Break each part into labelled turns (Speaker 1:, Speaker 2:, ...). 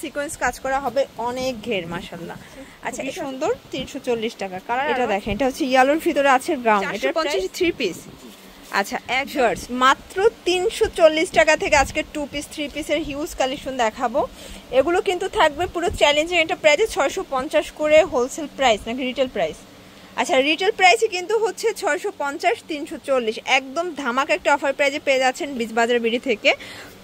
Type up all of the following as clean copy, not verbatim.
Speaker 1: Sequence কাজ করা হবে, অনেক ঘের মাশাআল্লাহ। আচ্ছা এই সুন্দর 340 টাকা কালার। এটা দেখেন এটা হচ্ছে ইয়েলোর ভিতরে আছে গ্রাউন্ড, এটা 3 পিস। আচ্ছা এক শার্টস মাত্র 340 টাকা থেকে আজকে 2 পিস 3 পিসের হিউজ কালেকশন দেখাবো। এগুলো কিন্তু থাকবে পুরো চ্যালেঞ্জিং একটা প্রাইসে 650 করে হোলসেল প্রাইস নাকি রিটেল প্রাইস? আচ্ছা রিটেল প্রাইসে কিন্তু হচ্ছে 650 340, একদম ধামাকা একটা অফার প্রাইসে পেয়ে যাচ্ছেন বিচ বাজার বিডি থেকে।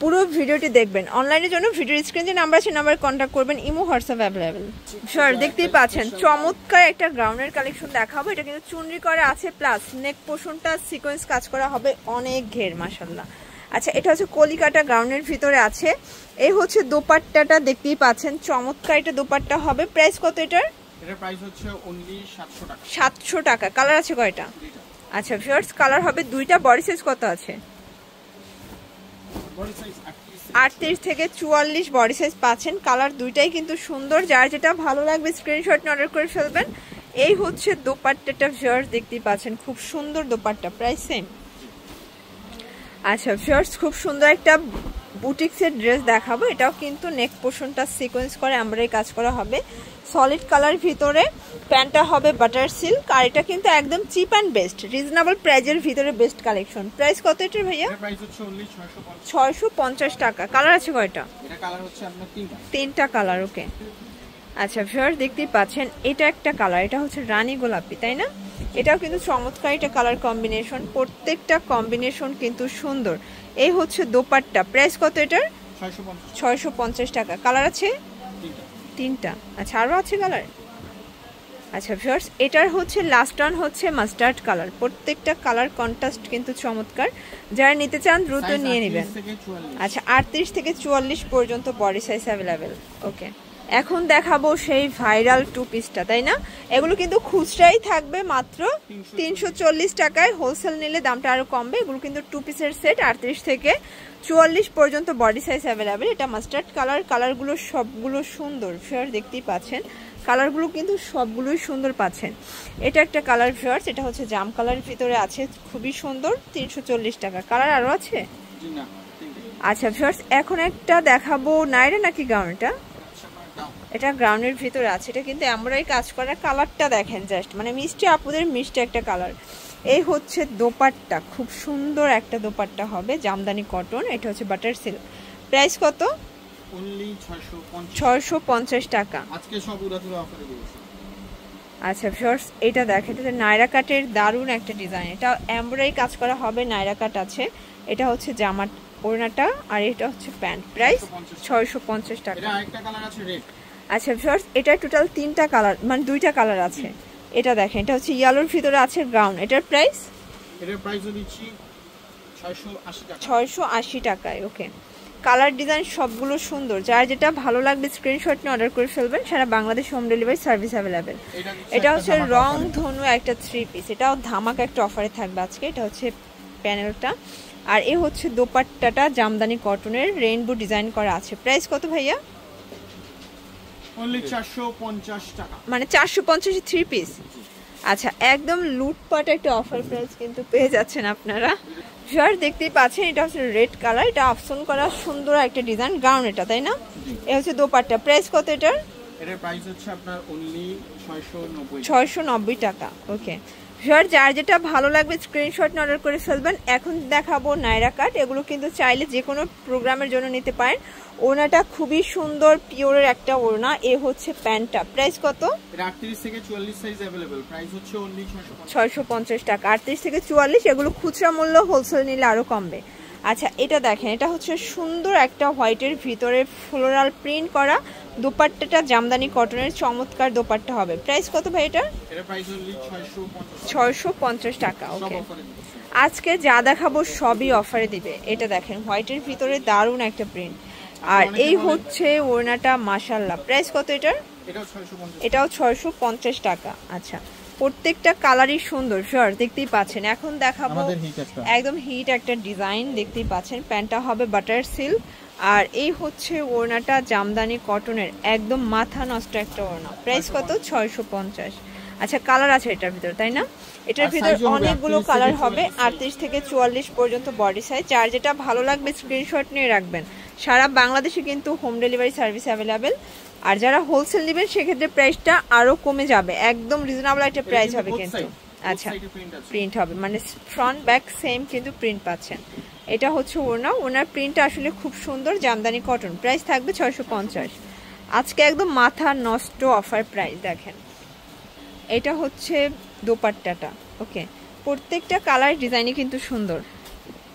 Speaker 1: পুরো ভিডিওটি দেখবেন। অনলাইনের জন্য ভিডিওর স্ক্রিনে যে নাম্বার আছে নাম্বারে কন্ট্যাক্ট করবেন, ইমো হোয়াটসঅ্যাপ অ্যাভেলেবেল। স্যার দেখতেই পাচ্ছেন চমৎকার একটা গ্রাউন্ডের কালেকশন দেখাবো। এটা কিন্তু চুনরি করা আছে, প্লাস নেক পোর্শনটা সিকোয়েন্স কাজ করা হবে, অনেক ঘের মাশাআল্লাহ। আচ্ছা এটা হচ্ছে কলিকাটা গ্রাউন্ডের ভিতরে আছে। এই হচ্ছে দোপাট্টাটা দেখতেই পাচ্ছেন, চমৎকার একটা দোপাট্টা হবে। প্রাইস কত এটার?
Speaker 2: এটার প্রাইস হচ্ছে অনলি 700 টাকা।
Speaker 1: 700 টাকা। কালার আছে কয়টা? আচ্ছা ভিউয়ার্স কালার হবে দুইটা। বডি সাইজ কত আছে?
Speaker 2: বডি সাইজ
Speaker 1: 38 থেকে 44 বডি সাইজ পাচ্ছেন। কালার দুইটাই কিন্তু সুন্দর, যার যেটা ভালো লাগবে স্ক্রিনশট নিয়ে অর্ডার করে ফেলবেন। এই হচ্ছে দোপাট্টাটা ভিউয়ার্স দেখতেই পাচ্ছেন, খুব সুন্দর দোপাট্টা, প্রাইস সেম। আচ্ছা ভিউয়ার্স খুব সুন্দর একটা বুটিক্সের ড্রেস দেখাবো। এটাও কিন্তু নেক পোর্শনটা সিকোয়েন্স করে এমব্রয়ডারি কাজ করা হবে, সলিড কালার ভিতরে। প্যান্টটা হবে বাটার সিল্ক, আর এটা কিন্তু একদম চিপ অ্যান্ড বেস্ট, রিজনেবল প্রাইজের ভিতরে বেস্ট কালেকশন। প্রাইস কত এটার ভাইয়া?
Speaker 2: এটার প্রাইস হচ্ছে অনলি
Speaker 1: 650 টাকা। কালার আছে কয়টা?
Speaker 2: এটা কালার হচ্ছে আপনার
Speaker 1: তিনটা কালার। ওকে আচ্ছা ভিউয়ার্স দেখতেই পাচ্ছেন এটা একটা কালার, এটা হচ্ছে রানী গোলাপি, তাই না? এটাও কিন্তু চমৎকার একটা কালার কম্বিনেশন, প্রত্যেকটা কম্বিনেশন কিন্তু সুন্দর। এই হচ্ছে দোপাট্টা। প্রাইস কত এটার? 650 টাকা। কালার আছে তিনটা। আচ্ছা আরও আছে কালার? আচ্ছা ভিউয়ার্স এটার হচ্ছে লাস্ট ওয়ান হচ্ছে মাস্টার্ড কালার। প্রত্যেকটা কালার কন্ট্রাস্ট কিন্তু চমৎকার, যারা নিতে চান দ্রুত নিয়ে নেবেন। আচ্ছা 38 থেকে 44 পর্যন্ত বডি সাইজ অ্যাভেলেবেল। ওকে এখন দেখাবো সেই ভাইরাল টু পিসটা, তাই না? এগুলো কিন্তু খুচরাই থাকবে মাত্র 340 টাকায়, হোলসেল নিলে দামটা আরো কমবে। এগুলো কিন্তু টু পিসের সেট, 38 থেকে 44 পর্যন্ত বডি সাইজ অ্যাভেলেবেল। এটা মাস্টার্ড কালার। কালারগুলো সবগুলো সুন্দর ভিউয়ার দেখতেই পাচ্ছেন, কালারগুলো কিন্তু সবগুলোই সুন্দর পাচ্ছেন। এটা একটা কালার ভিউয়ার্স, এটা হচ্ছে জাম কালারের ভিতরে আছে, খুবই সুন্দর, 340 টাকা। কালার আরো আছে? আচ্ছা ভিউয়ার্স এখন একটা দেখাবো নাইরা নাকি গাউনটা? এটা গ্রাউন্ডের ভিতরে আছে, এটা কিন্তু এমব্রয়ডারি কাজ করা। কালারটা দেখেন জাস্ট, মানে মিষ্টি আপুদের মিষ্টি একটা কালার। এই হচ্ছে দোপাট্টা, খুব সুন্দর একটা দোপাট্টা হবে, জামদানি কটন। এটা হচ্ছে বাটার সিল্ক। প্রাইস কত?
Speaker 2: অনলি
Speaker 1: 650 টাকা।
Speaker 2: আজকে সব উড়াধুরা অফারে দিয়েছি।
Speaker 1: আচ্ছা ভিউয়ার্স এটা দেখেন, এটা নাইরা কাটের দারুণ একটা ডিজাইন। এটা এমব্রয়ডারি কাজ করা হবে, নাইরা কাট আছে। এটা হচ্ছে জামা ওড়নাটা, আর এটা হচ্ছে প্যান্ট। প্রাইস 650 টাকা।
Speaker 2: এটা আরেকটা কালার আছে রেড।
Speaker 1: আচ্ছা ভিউয়ার্স এটা টোটাল তিনটা কালার, মানে দুইটা কালার আছে। এটা দেখেন এটা হচ্ছে ইয়েলোর ভিতরে আছে গ্রাউন্ড। এটার প্রাইস?
Speaker 2: এটার প্রাইস দিচ্ছি 680 টাকা।
Speaker 1: 680 টাকায়। ওকে কালার ডিজাইন সবগুলো সুন্দর, যার যেটা ভালো লাগবে স্ক্রিনশট নিয়ে অর্ডার করে ফেলবেন। সারা Bangladesh home delivery service available. এটা হচ্ছে রং ধনু একটা 3 পিস, এটাও ধামাকা একটা অফারে থাকবে আজকে। এটা হচ্ছে প্যানেলটা, আর এ হচ্ছে দোপাট্টাটা জামদানি কটনের রেইনবো ডিজাইন করা আছে। প্রাইস কত ভাইয়া?
Speaker 2: অনলি 450 টাকা,
Speaker 1: মানে 450 3 পিস। আচ্ছা একদম লুটপাট একটা অফার প্রাইস কিন্তু পেয়ে যাচ্ছেন আপনারা। ভিউয়ার দেখতেই পাচ্ছেন এটা হচ্ছে রেড কালার, এটা অপশন করা সুন্দর একটা ডিজাইন গাউন এটা, তাই না? এটা হচ্ছে দোপাট্টা। প্রাইস কত এটার?
Speaker 2: এটার প্রাইস হচ্ছে আপনার অনলি
Speaker 1: 690 টাকা। ওকে ভিউয়ার যার যেটা ভালো লাগবে স্ক্রিনশট নিয়ে অর্ডার করে ফেলবেন। এখন দেখাবো নাইরা কাট। এগুলো কিন্তু চাইলে যে কোনো প্রোগ্রামের জন্য নিতে পারেন। ওড়নাটা খুবই সুন্দর, পিওরের একটা ওড়না। এ হচ্ছে প্যান্টটা। প্রাইস কত?
Speaker 2: এটা 38 থেকে 44 সাইজ अवेलेबल। প্রাইস হচ্ছে অনলি
Speaker 1: 650 টাকা। 38 থেকে 44, এগুলো খুচরা মূল্য, হোলসেল নিলে আরো কমবে। আচ্ছা এটা দেখেন, এটা হচ্ছে সুন্দর একটা হোয়াইটের ভিতরে ফ্লোরাল প্রিন্ট করা দোপাট্টাটা জামদানি কটনের চমৎকার দোপাট্টা হবে। প্রাইস কত ভাই এটা?
Speaker 2: এটার প্রাইস অনলি
Speaker 1: 650 টাকা। ওকে আজকে যা দেখাবো সবই অফারে দিবে। এটা দেখেন হোয়াইটের ভিতরে দারুণ একটা প্রিন্ট, আর এই হচ্ছে ওড়নাটা মাশাআল্লাহ। প্রাইস কত এটার? এটাও 650 টাকা। আচ্ছা প্রত্যেকটা কালারই সুন্দর শিওর, দেখতেই পাচ্ছেন। এখন দেখাবো একদম হিট একটা ডিজাইন, দেখতেই পাচ্ছেন। প্যান্টটা হবে বাটার সিল্ক, আর এই হচ্ছে ওড়নাটা জামদানি কটনের, একদম মাথা নষ্ট একটা ওড়না। প্রাইস কত? 650। আচ্ছা কালার আছে এটার ভিতর, তাই না? এটার ভিতর অনেকগুলো কালার হবে, 38 থেকে 44 পর্যন্ত বডি সাইজ। যার যেটা ভালো লাগবে স্ক্রিনশট নিয়ে রাখবেন। সারা বাংলাদেশে কিন্তু হোম ডেলিভারি সার্ভিস অ্যাভেলেবেল। আর যারা হোলসেল নেবেন সেক্ষেত্রে প্রাইসটা আরও কমে যাবে, একদম রিজনেবল একটা প্রাইস হবে কিন্তু। আচ্ছা, প্রিন্ট হবে মানে ফ্রন্ট ব্যাক সেম কিন্তু প্রিন্ট পাচ্ছেন। এটা হচ্ছে ওনার প্রিন্টটা আসলে খুব সুন্দর, জামদানি কটন। প্রাইস থাকবে 650। আজকে একদম মাথা নষ্ট অফার প্রাইস। দেখেন এটা হচ্ছে দোপাট্টাটা, ওকে, প্রত্যেকটা কালার ডিজাইনই কিন্তু সুন্দর।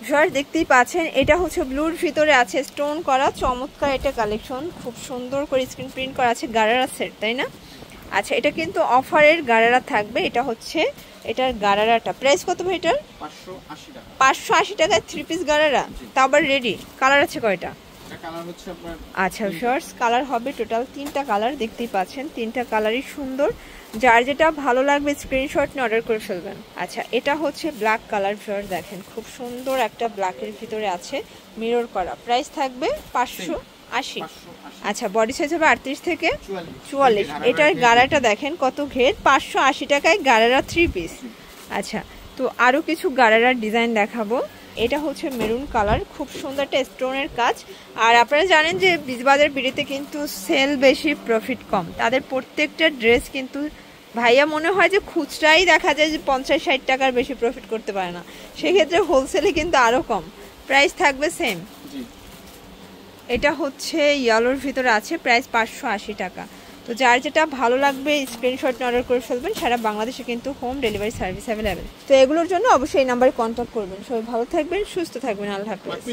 Speaker 1: ভিউয়ার্স দেখতেই পাচ্ছেন, এটা হচ্ছে ব্লুর ভিতরে আছে স্টোন করা, চমৎকার এটা কালেকশন, খুব সুন্দর করে স্ক্রিন প্রিন্ট করা আছে, গারারা সেট, তাই না? আচ্ছা, এটা কিন্তু অফারের গারারা থাকবে। এটা হচ্ছে এটার গারারাটা প্রাইস কত ভাই? এটার 580 টাকায় 3 পিস গারারা, তা আবার রেডি। কালার আছে কয়টা? আচ্ছা ভিউয়ার্স, কালার হবে টোটাল 3টা কালার, দেখতেই পাচ্ছেন 3টা কালারই সুন্দর। যার যেটা ভালো লাগবে স্ক্রিনশট নিয়ে অর্ডার করে ফেলবেন। আচ্ছা, এটা হচ্ছে ব্ল্যাক কালার। ভিউয়ার্স দেখেন খুব সুন্দর একটা ব্ল্যাকের ভিতরে আছে মিরর করা। প্রাইস থাকবে 580। আচ্ছা, বডি সাইজ হবে 38 থেকে 44। এটার গাড়াটা দেখেন কত ঘের, 580 টাকায় গাড়ারা 3 পিস। আচ্ছা, তো আরও কিছু গাড়ারার ডিজাইন দেখাবো। এটা হচ্ছে মেরুন কালার, খুব সুন্দর একটা স্টোনের কাজ। আর আপনারা জানেন যে বীজবাজার বিড়িতে কিন্তু সেল বেশি, প্রফিট কম। তাদের প্রত্যেকটা ড্রেস কিন্তু ভাইয়া মনে হয় যে খুচরাই দেখা যায় যে 50-60 টাকার বেশি প্রফিট করতে পারে না, সেক্ষেত্রে হোলসেলে কিন্তু আরও কম। প্রাইস থাকবে সেম। এটা হচ্ছে ইয়েলোর ভিতরে আছে, প্রাইস 580 টাকা। তো যার যেটা ভালো লাগবে স্ক্রিনশট নিয়ে অর্ডার করে ফেলবেন। সারা বাংলাদেশে কিন্তু হোম ডেলিভারি সার্ভিস অ্যাভেলেবেল। তো এগুলোর জন্য অবশ্যই এই নাম্বারে কন্ট্যাক্ট করবেন। সবাই ভালো থাকবেন, সুস্থ থাকবেন, আল্লাহ হাফেজ।